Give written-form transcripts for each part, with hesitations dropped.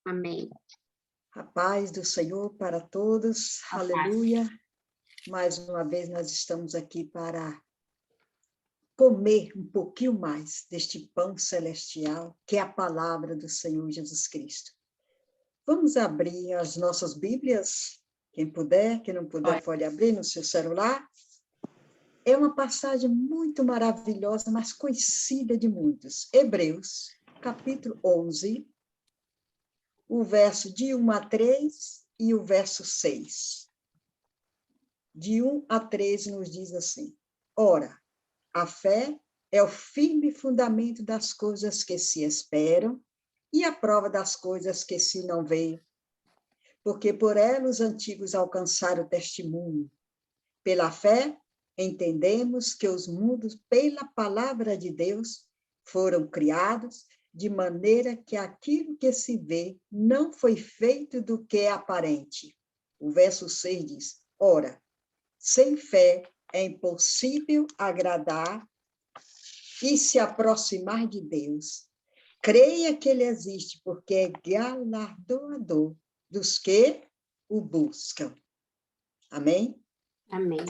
Amém. A paz do Senhor para todos. Aleluia. Mais uma vez nós estamos aqui para comer um pouquinho mais deste pão celestial, que é a palavra do Senhor Jesus Cristo. Vamos abrir as nossas Bíblias, quem puder, quem não puder pode abrir no seu celular. É uma passagem muito maravilhosa, mas conhecida de muitos. Hebreus, capítulo 11, o verso de 1 a 3 e o verso 6. De 1 a 3 nos diz assim: Ora, a fé é o firme fundamento das coisas que se esperam e a prova das coisas que se não veem. Porque por ela os antigos alcançaram o testemunho. Pela fé, entendemos que os mundos, pela palavra de Deus, foram criados, de maneira que aquilo que se vê não foi feito do que é aparente. O verso 6 diz: Ora, sem fé é impossível agradar e se aproximar de Deus. Creia que Ele existe, porque é galardoador dos que o buscam. Amém? Amém.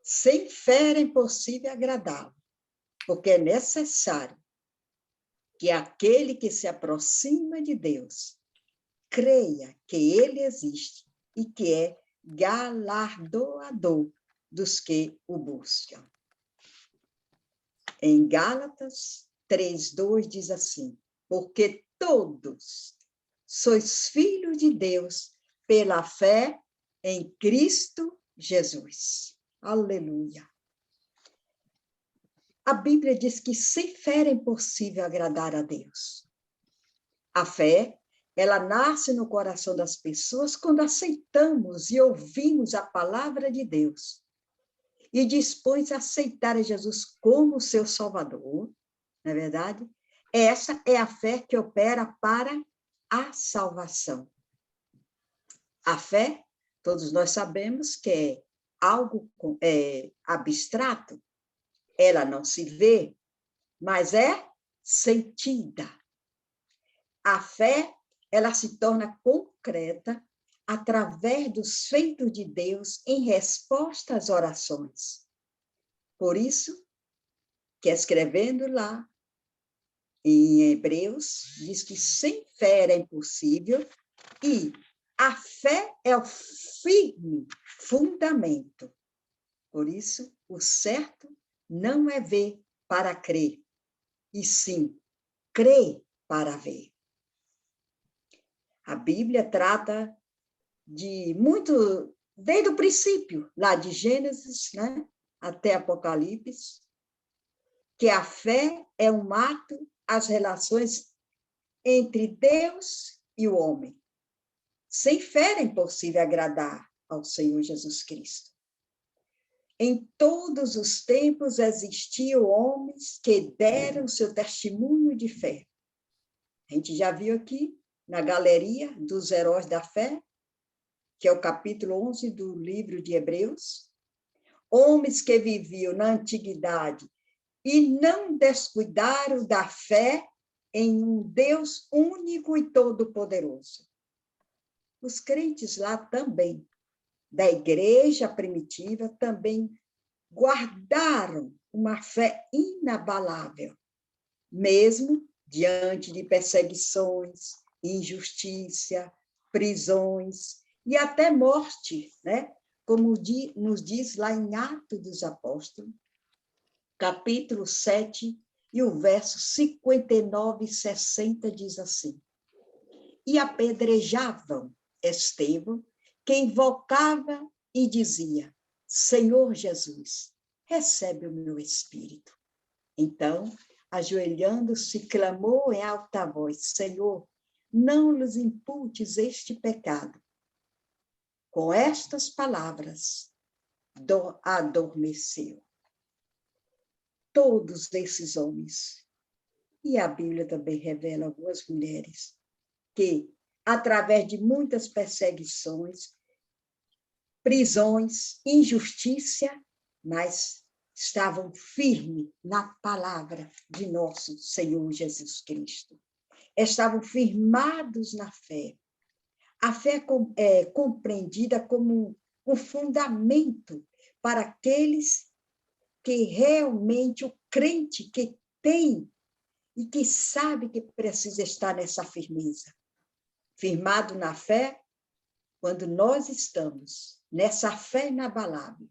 Sem fé é impossível agradá-lo, porque é necessário que aquele que se aproxima de Deus creia que Ele existe e que é galardoador dos que o buscam. Em Gálatas 3:2 diz assim: porque todos sois filhos de Deus pela fé em Cristo Jesus. Aleluia. A Bíblia diz que sem fé é impossível agradar a Deus. A fé, ela nasce no coração das pessoas quando aceitamos e ouvimos a palavra de Deus e dispões a aceitar a Jesus como seu Salvador, não é verdade? Essa é a fé que opera para a salvação. A fé, todos nós sabemos que é algo abstrato, ela não se vê, mas é sentida. A fé, ela se torna concreta através dos feitos de Deus em resposta às orações. Por isso, que escrevendo lá em Hebreus, diz que sem fé é impossível e a fé é o firme fundamento. Por isso, o certo não é ver para crer, e sim crer para ver. A Bíblia trata de muito, desde o princípio, lá de Gênesis, né, até Apocalipse, que a fé é um ato às relações entre Deus e o homem. Sem fé é impossível agradar ao Senhor Jesus Cristo. Em todos os tempos existiam homens que deram seu testemunho de fé. A gente já viu aqui na galeria dos heróis da fé, que é o capítulo 11 do livro de Hebreus. Homens que viviam na antiguidade e não descuidaram da fé em um Deus único e todo-poderoso. Os crentes lá também, da igreja primitiva, também guardaram uma fé inabalável, mesmo diante de perseguições, injustiça, prisões e até morte, né? Como nos diz lá em Atos dos Apóstolos, capítulo 7, e o verso 59 e 60 diz assim: E apedrejavam Estevão, que invocava e dizia: Senhor Jesus, recebe o meu espírito. Então, ajoelhando-se, clamou em alta voz: Senhor, não lhes imputes este pecado. Com estas palavras, adormeceu. Todos esses homens, e a Bíblia também revela algumas mulheres, que, através de muitas perseguições, prisões, injustiça, mas estavam firmes na palavra de nosso Senhor Jesus Cristo. estavam firmados na fé. A fé é compreendida como um fundamento para aqueles que realmente o crente que tem e que sabe que precisa estar nessa firmeza. Firmado na fé, quando nós estamos nessa fé inabalável,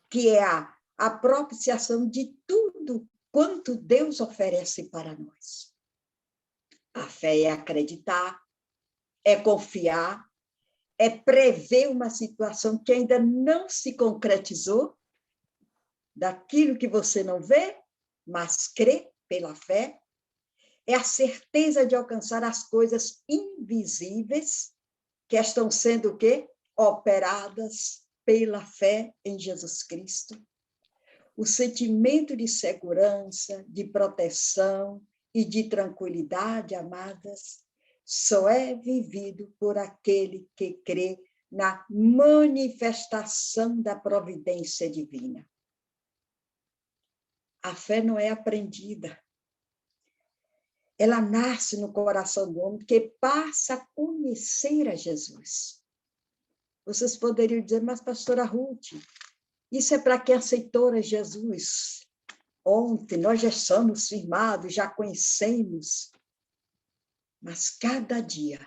que é a propiciação de tudo quanto Deus oferece para nós. A fé é acreditar, é confiar, é prever uma situação que ainda não se concretizou, daquilo que você não vê, mas crê pela fé, é a certeza de alcançar as coisas invisíveis que estão sendo o quê? Operadas pela fé em Jesus Cristo. O sentimento de segurança, de proteção e de tranquilidade, amadas, só é vivido por aquele que crê na manifestação da providência divina. A fé não é aprendida. Ela nasce no coração do homem que passa a conhecer a Jesus. Vocês poderiam dizer, mas pastora Ruth, isso é para quem aceitou a Jesus. Ontem nós já estamos firmados, já conhecemos. Mas cada dia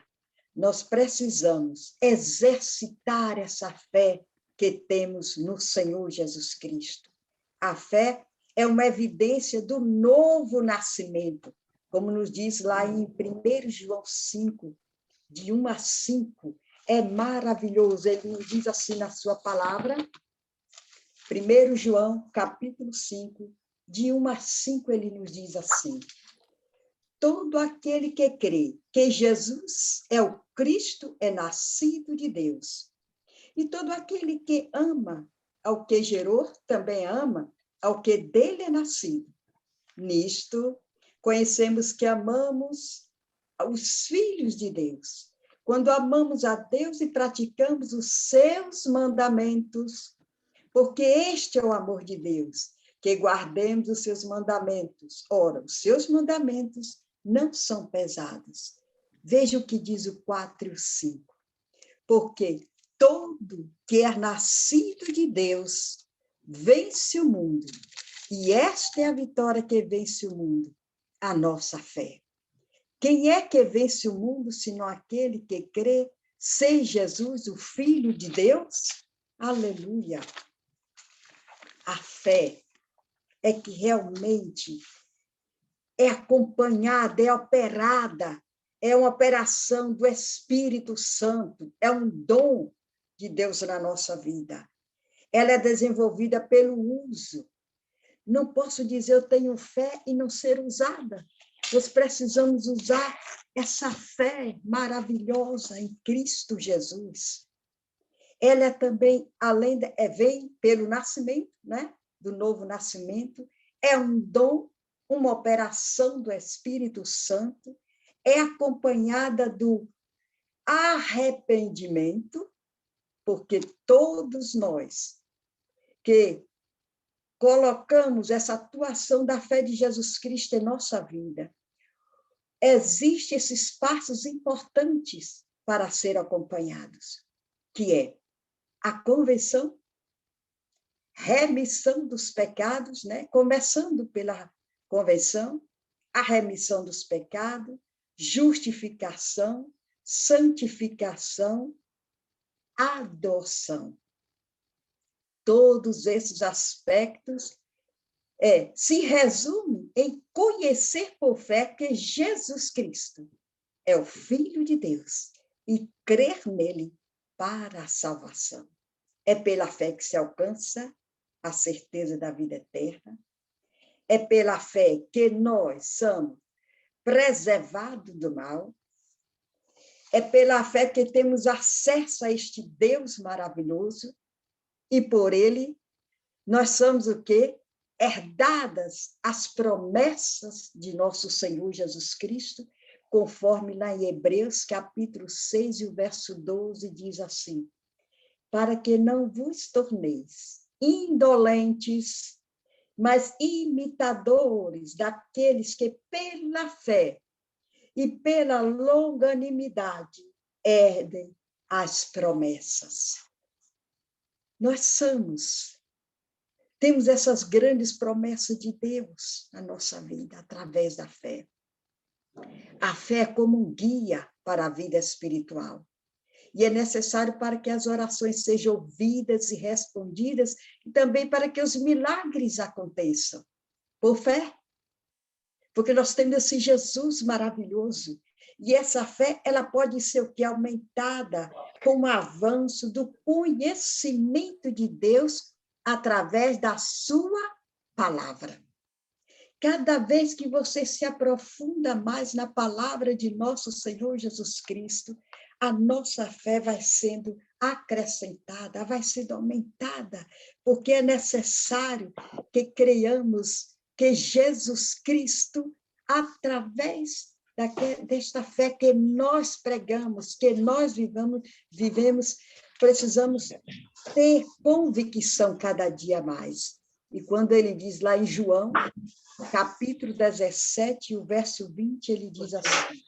nós precisamos exercitar essa fé que temos no Senhor Jesus Cristo. A fé é uma evidência do novo nascimento, como nos diz lá em 1 João 5, de 1 a 5. É maravilhoso, ele nos diz assim na sua palavra, 1 João, capítulo 5, de 1 a 5, ele nos diz assim: todo aquele que crê que Jesus é o Cristo é nascido de Deus. E todo aquele que ama ao que gerou, também ama ao que dele é nascido. Nisto, conhecemos que amamos os filhos de Deus. Quando amamos a Deus e praticamos os seus mandamentos, porque este é o amor de Deus, que guardemos os seus mandamentos. Ora, os seus mandamentos não são pesados. Veja o que diz o 4 e o 5. Porque todo que é nascido de Deus vence o mundo. E esta é a vitória que vence o mundo, a nossa fé. Quem é que vence o mundo, senão aquele que crê ser Jesus, o Filho de Deus? Aleluia! A fé é que realmente é acompanhada, é operada, é uma operação do Espírito Santo, é um dom de Deus na nossa vida. Ela é desenvolvida pelo uso. Não posso dizer eu tenho fé e não ser usada. Nós precisamos usar essa fé maravilhosa em Cristo Jesus. Ela é também, além de, vem pelo nascimento, né? Do novo nascimento, é um dom, uma operação do Espírito Santo, é acompanhada do arrependimento, porque todos nós que colocamos essa atuação da fé de Jesus Cristo em nossa vida, existem esses passos importantes para ser acompanhados, que é a conversão, remissão dos pecados, né? Começando pela conversão, a remissão dos pecados, justificação, santificação, adoção. Todos esses aspectos se resumem em conhecer por fé que Jesus Cristo é o Filho de Deus e crer nele para a salvação. É pela fé que se alcança a certeza da vida eterna. É pela fé que nós somos preservados do mal. É pela fé que temos acesso a este Deus maravilhoso. E por ele, nós somos o quê? Herdadas as promessas de nosso Senhor Jesus Cristo, conforme lá em Hebreus, capítulo 6, e o verso 12, diz assim: para que não vos torneis indolentes, mas imitadores daqueles que pela fé e pela longanimidade herdem as promessas. Nós temos essas grandes promessas de Deus na nossa vida, através da fé. A fé é como um guia para a vida espiritual. E é necessário para que as orações sejam ouvidas e respondidas, e também para que os milagres aconteçam. Por fé. Porque nós temos esse Jesus maravilhoso. E essa fé, ela pode ser o quê? Aumentada com o avanço do conhecimento de Deus através da sua palavra. Cada vez que você se aprofunda mais na palavra de nosso Senhor Jesus Cristo, a nossa fé vai sendo acrescentada, vai sendo aumentada, porque é necessário que creiamos que Jesus Cristo, através desta fé que nós pregamos, que nós vivemos, precisamos ter convicção cada dia mais. E quando ele diz lá em João, capítulo 17, o verso 20, ele diz assim: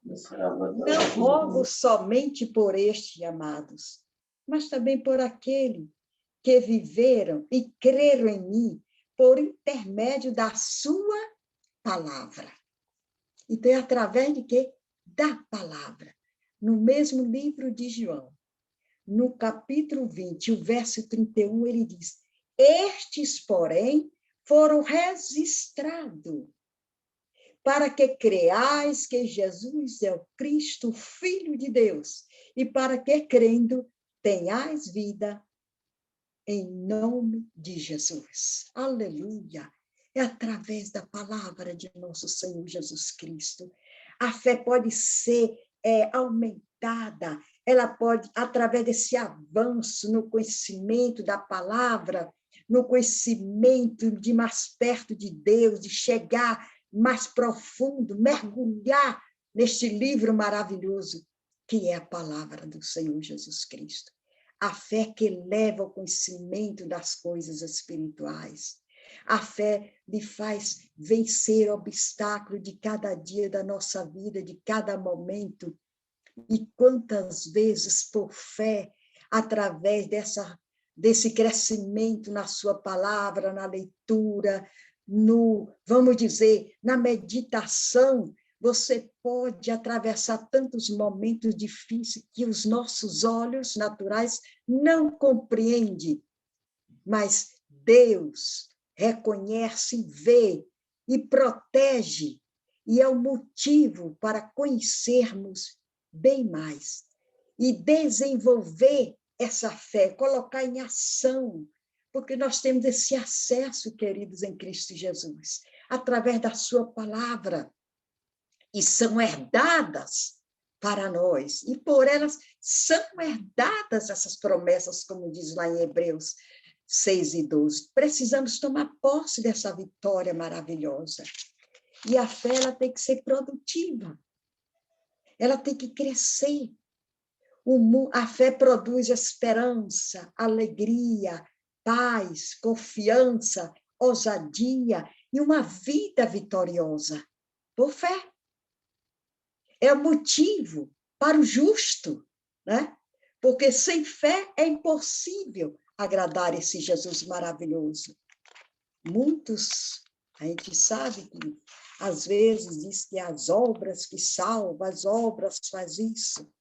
não rogo somente por este, amados, mas também por aquele que viveram e creram em mim por intermédio da sua palavra. Então, é através de quê? Da palavra. No mesmo livro de João, no capítulo 20, o verso 31, ele diz: estes, porém, foram registrados para que creais que Jesus é o Cristo, Filho de Deus, e para que, crendo, tenhais vida em nome de Jesus. Aleluia! É através da palavra de nosso Senhor Jesus Cristo. A fé pode ser aumentada, ela pode, através desse avanço no conhecimento da palavra, no conhecimento de mais perto de Deus, de chegar mais profundo, mergulhar neste livro maravilhoso, que é a palavra do Senhor Jesus Cristo. A fé que leva ao conhecimento das coisas espirituais. A fé lhe faz vencer obstáculos de cada dia da nossa vida, de cada momento. E quantas vezes, por fé, através desse crescimento na sua palavra, na leitura, vamos dizer, na meditação, você pode atravessar tantos momentos difíceis que os nossos olhos naturais não compreendem, mas Deus reconhece, vê e protege, e é o motivo para conhecermos bem mais e desenvolver essa fé, colocar em ação, porque nós temos esse acesso, queridos, em Cristo Jesus, através da sua palavra, e são herdadas para nós, e por elas são herdadas essas promessas, como diz lá em Hebreus 6:12. Precisamos tomar posse dessa vitória maravilhosa. E a fé, ela tem que ser produtiva. Ela tem que crescer. A fé produz esperança, alegria, paz, confiança, ousadia e uma vida vitoriosa. Por fé. É o motivo para o justo, né? Porque sem fé é impossível agradar esse Jesus maravilhoso. Muitos, a gente sabe que às vezes diz que as obras que salvam, as obras faz isso,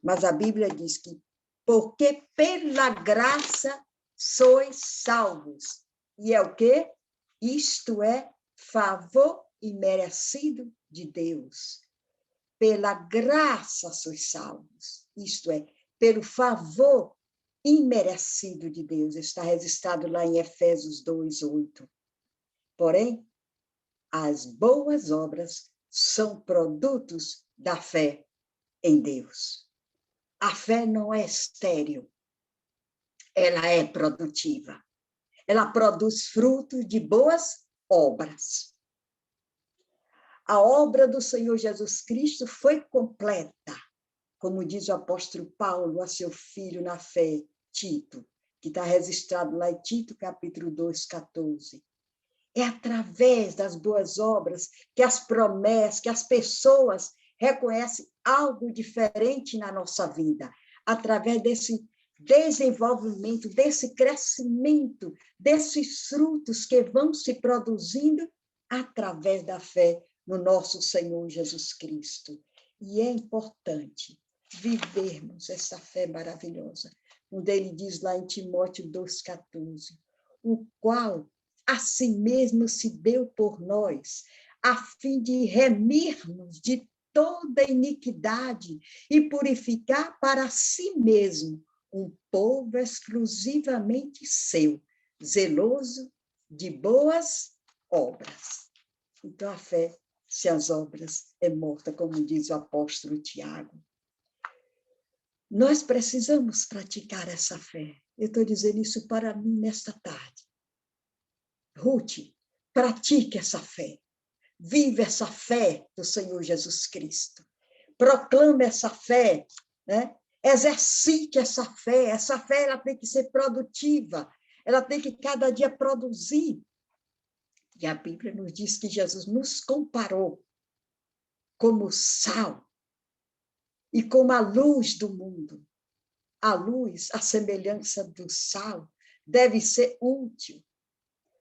mas a Bíblia diz que porque pela graça sois salvos. E é o quê? Isto é favor imerecido de Deus. Pela graça sois salvos. Isto é, pelo favor imerecido de Deus. Está registrado lá em Efésios 2:8. Porém, as boas obras são produtos da fé em Deus. A fé não é estéril, ela é produtiva. Ela produz frutos de boas obras. A obra do Senhor Jesus Cristo foi completa, como diz o apóstolo Paulo a seu filho na fé, Tito, que está registrado lá em Tito, capítulo 2:14. É através das boas obras que as promessas, que as pessoas reconhecem algo diferente na nossa vida. Através desse desenvolvimento, desse crescimento, desses frutos que vão se produzindo através da fé no nosso Senhor Jesus Cristo. E é importante vivermos essa fé maravilhosa. Onde ele diz lá em Timóteo 2,14, o qual a si mesmo se deu por nós, a fim de remir-nos de toda iniquidade e purificar para si mesmo um povo exclusivamente seu, zeloso de boas obras. Então, a fé, sem as obras, é morta, como diz o apóstolo Tiago. Nós precisamos praticar essa fé. Eu estou dizendo isso para mim nesta tarde. Ruth, pratique essa fé. Vive essa fé do Senhor Jesus Cristo. Proclame essa fé, né? Exercite essa fé. Essa fé ela tem que ser produtiva. Ela tem que cada dia produzir. E a Bíblia nos diz que Jesus nos comparou como sal e como a luz do mundo. A luz, a semelhança do sal, deve ser útil,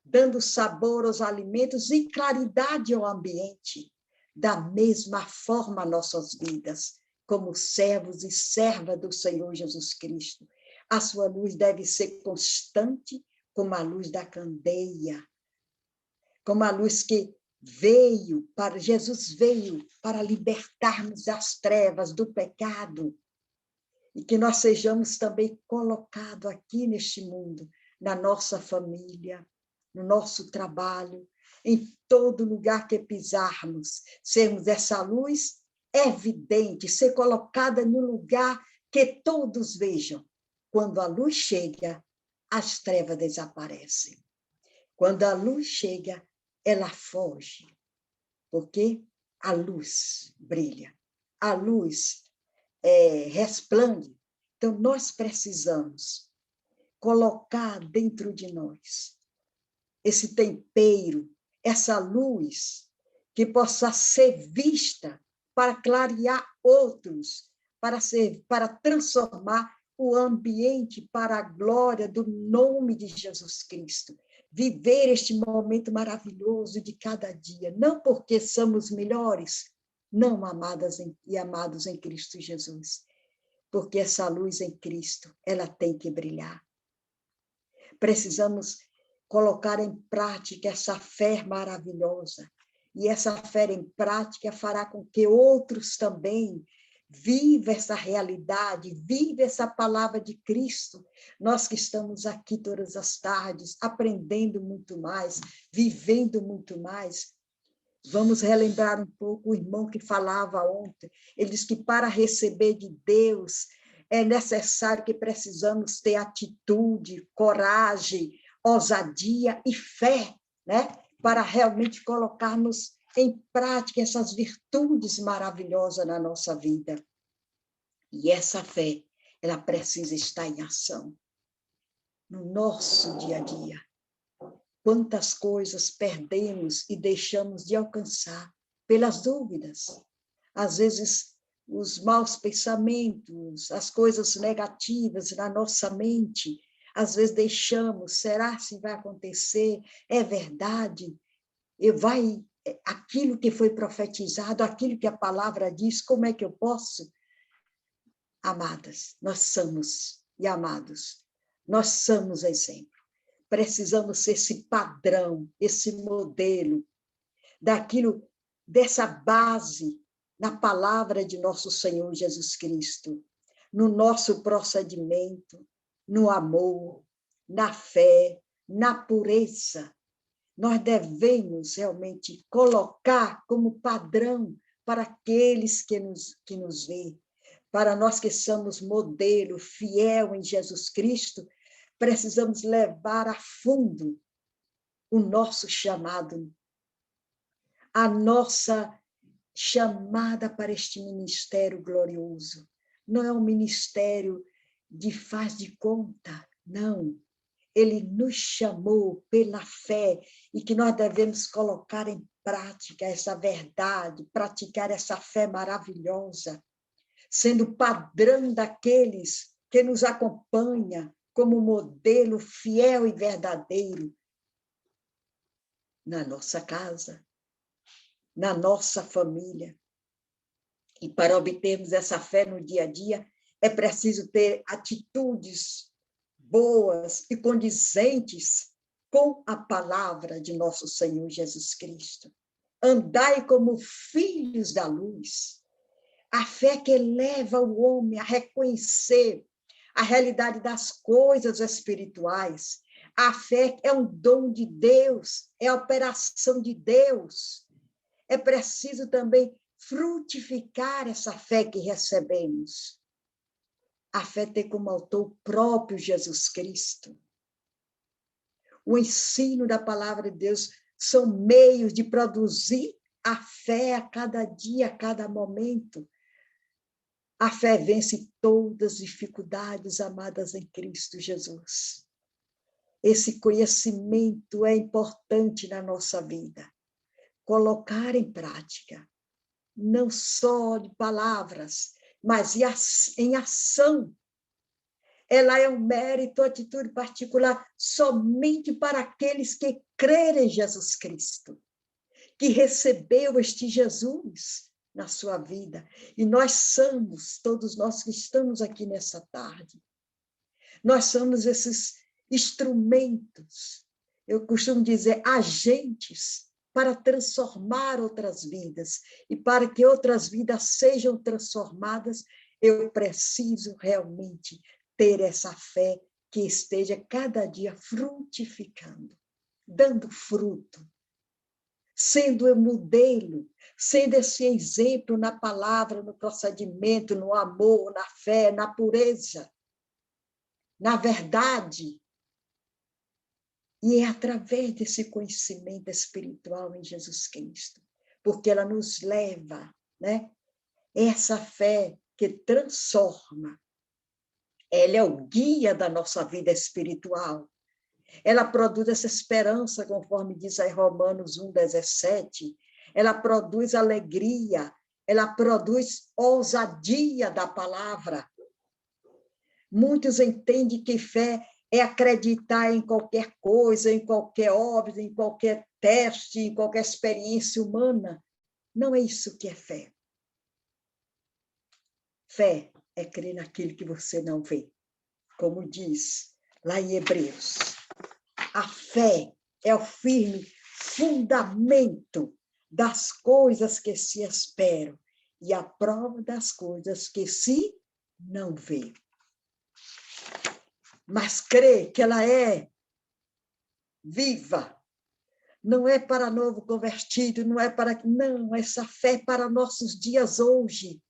dando sabor aos alimentos e claridade ao ambiente. Da mesma forma, nossas vidas, como servos e servas do Senhor Jesus Cristo. A sua luz deve ser constante, como a luz da candeia, como a luz que Jesus veio para libertar-nos das trevas, do pecado, e que nós sejamos também colocados aqui neste mundo, na nossa família, no nosso trabalho, em todo lugar que pisarmos, sermos essa luz evidente, ser colocada no lugar que todos vejam. Quando a luz chega, as trevas desaparecem. Quando a luz chega, ela foge, porque a luz brilha, a luz resplende. Então, nós precisamos colocar dentro de nós esse tempero, essa luz, que possa ser vista para clarear outros, para transformar o ambiente para a glória do nome de Jesus Cristo. Viver este momento maravilhoso de cada dia, não porque somos melhores, não amadas e amados em Cristo Jesus, porque essa luz em Cristo, ela tem que brilhar. Precisamos colocar em prática essa fé maravilhosa, e essa fé em prática fará com que outros também vivam essa realidade, vivam essa palavra de Cristo. Nós que estamos aqui todas as tardes, aprendendo muito mais, vivendo muito mais. Vamos relembrar um pouco o irmão que falava ontem. Ele disse que para receber de Deus é necessário que precisamos ter atitude, coragem, ousadia e fé, né? Para realmente colocarmos em prática essas virtudes maravilhosas na nossa vida. E essa fé, ela precisa estar em ação no nosso dia a dia. Quantas coisas perdemos e deixamos de alcançar pelas dúvidas. Às vezes, os maus pensamentos, as coisas negativas na nossa mente, às vezes deixamos, será se vai acontecer? É verdade? Aquilo que foi profetizado, aquilo que a palavra diz, como é que eu posso? Amadas, nós somos, e amados, nós somos exemplo. Precisamos ser esse padrão, esse modelo, dessa base na palavra de nosso Senhor Jesus Cristo, no nosso procedimento, no amor, na fé, na pureza. Nós devemos realmente colocar como padrão para aqueles que nos veem, para nós que somos modelo fiel em Jesus Cristo. Precisamos levar a fundo o nosso chamado, a nossa chamada para este ministério glorioso. Não é um ministério de faz de conta, não. Ele nos chamou pela fé e que nós devemos colocar em prática essa verdade, praticar essa fé maravilhosa, sendo padrão daqueles que nos acompanham como modelo fiel e verdadeiro na nossa casa, na nossa família. E para obtermos essa fé no dia a dia, é preciso ter atitudes boas e condizentes com a palavra de nosso Senhor Jesus Cristo. Andai como filhos da luz. A fé que leva o homem a reconhecer a realidade das coisas espirituais. A fé é um dom de Deus, é a operação de Deus. É preciso também frutificar essa fé que recebemos. A fé tem como autor o próprio Jesus Cristo. O ensino da palavra de Deus são meios de produzir a fé a cada dia, a cada momento. A fé vence todas as dificuldades, amadas em Cristo Jesus. Esse conhecimento é importante na nossa vida. Colocar em prática, não só de palavras, mas em ação. Ela é um mérito, atitude particular, somente para aqueles que crerem em Jesus Cristo, que recebeu este Jesus na sua vida. E nós somos, todos nós que estamos aqui nessa tarde, nós somos esses instrumentos, eu costumo dizer, agentes, para transformar outras vidas. E para que outras vidas sejam transformadas, eu preciso realmente ter essa fé que esteja cada dia frutificando, dando fruto, sendo o modelo, sendo esse exemplo na palavra, no procedimento, no amor, na fé, na pureza, na verdade. E é através desse conhecimento espiritual em Jesus Cristo, porque ela nos leva, né? Essa fé que transforma, ela é o guia da nossa vida espiritual. Ela produz essa esperança, conforme diz aí Romanos 1,17. Ela produz alegria, ela produz ousadia da palavra. Muitos entendem que fé é acreditar em qualquer coisa, em qualquer obra, em qualquer teste, em qualquer experiência humana. Não é isso que é fé. Fé é crer naquilo que você não vê. Como diz lá em Hebreus, a fé é o firme fundamento das coisas que se esperam e a prova das coisas que se não vê. Mas crer que ela é viva, não é para novo convertido, não é para... Não, essa fé é para nossos dias hoje,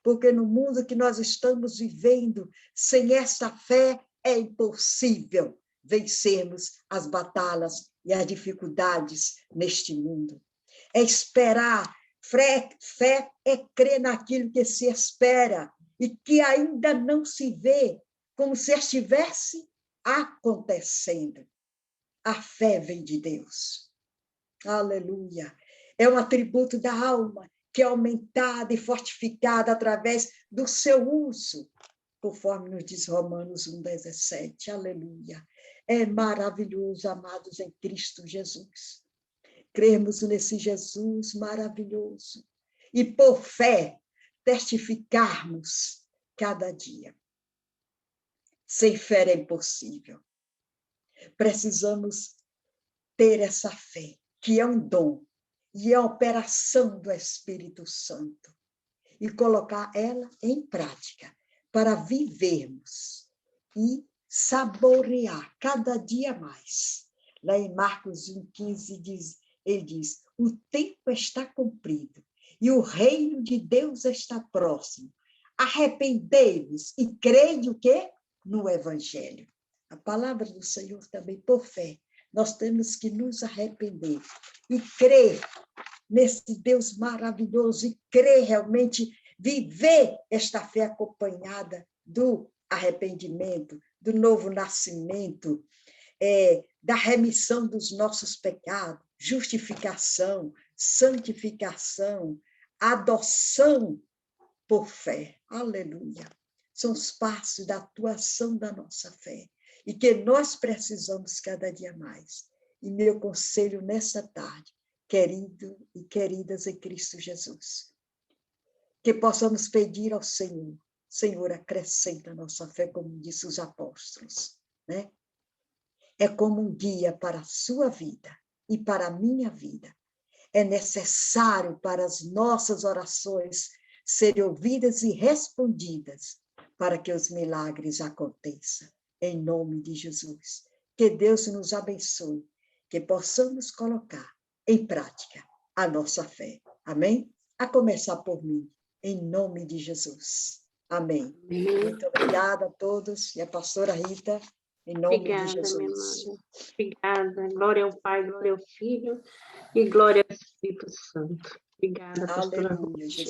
porque no mundo que nós estamos vivendo, sem essa fé é impossível vencermos as batalhas e as dificuldades neste mundo. É esperar, fé é crer naquilo que se espera e que ainda não se vê, como se estivesse acontecendo. A fé vem de Deus. Aleluia! É um atributo da alma que é aumentada e fortificada através do seu uso, conforme nos diz Romanos 1,17. Aleluia! É maravilhoso, amados em Cristo Jesus. Cremos nesse Jesus maravilhoso e, por fé, testificarmos cada dia. Sem fé é impossível. Precisamos ter essa fé, que é um dom, e é a operação do Espírito Santo, e colocar ela em prática, para vivermos e saborear cada dia mais. Lá em Marcos 1,15, ele diz, o tempo está cumprido, e o reino de Deus está próximo. Arrependei-vos e crede o quê? No Evangelho. A palavra do Senhor também, por fé, nós temos que nos arrepender e crer nesse Deus maravilhoso e crer realmente, viver esta fé acompanhada do arrependimento, do novo nascimento, da remissão dos nossos pecados, justificação, santificação, adoção por fé. Aleluia. São os passos da atuação da nossa fé e que nós precisamos cada dia mais. E meu conselho nessa tarde, querido e queridas em Cristo Jesus, que possamos pedir ao Senhor, Senhor, acrescenta a nossa fé, como disse os apóstolos, né? É como um guia para a sua vida e para a minha vida. É necessário para as nossas orações serem ouvidas e respondidas, para que os milagres aconteçam, em nome de Jesus. Que Deus nos abençoe, que possamos colocar em prática a nossa fé. Amém? A começar por mim, em nome de Jesus. Amém. Muito obrigada a todos e a pastora Rita, em nome de Jesus. Minha mãe. Obrigada. Glória ao Pai, glória ao Filho e glória ao Espírito Santo. Obrigada, pastora. Aleluia, Jesus.